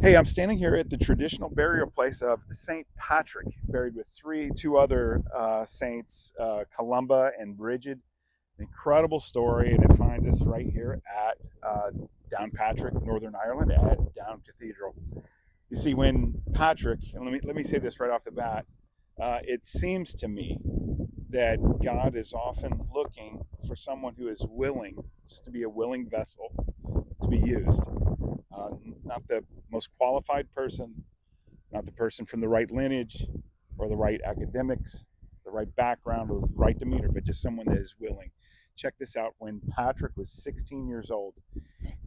Hey, I'm standing here at the traditional burial place of Saint Patrick, buried with two other saints, Columba and Brigid. An incredible story, and it finds us right here at Downpatrick, Northern Ireland, at Down Cathedral. You see, when Patrick, and let me say this right off the bat, it seems to me that God is often looking for someone who is willing, just to be a willing vessel to be used. Not the most qualified person, not the person from the right lineage or the right academics, the right background or the right demeanor, but just someone that is willing. Check this out. When Patrick was 16 years old,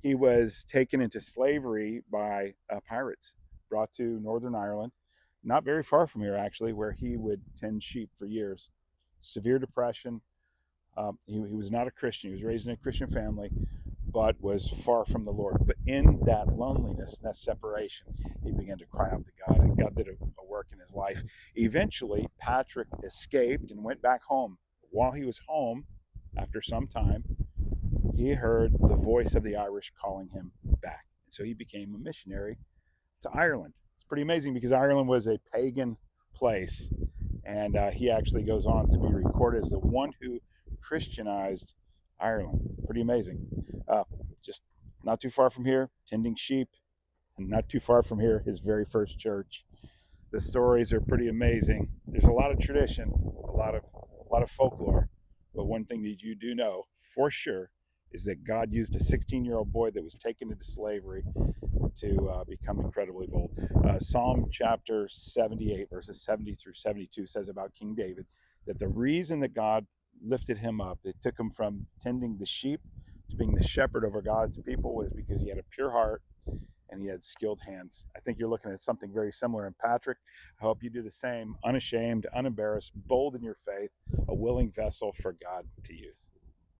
he was taken into slavery by pirates, brought to Northern Ireland, not very far from here, actually, where he would tend sheep for years. Severe depression. He was not a Christian. He was raised in a Christian family, but was far from the Lord. But in that loneliness, that separation, he began to cry out to God, and God did a work in his life. Eventually, Patrick escaped and went back home. While he was home, after some time, he heard the voice of the Irish calling him back. And so he became a missionary to Ireland. It's pretty amazing because Ireland was a pagan place, and he actually goes on to be recorded as the one who Christianized Ireland. Pretty amazing. Just not too far from here, tending sheep, and not too far from here, his very first church. The stories are pretty amazing. There's a lot of tradition, a lot of folklore, but one thing that you do know for sure is that God used a 16-year-old boy that was taken into slavery to become incredibly bold. Psalm chapter 78, verses 70 through 72 says about King David that the reason that God lifted him up, it took him from tending the sheep to being the shepherd over God's people, was because he had a pure heart and he had skilled hands. I think you're looking at something very similar in Patrick. I hope you do the same, unashamed, unembarrassed, bold in your faith, a willing vessel for God to use.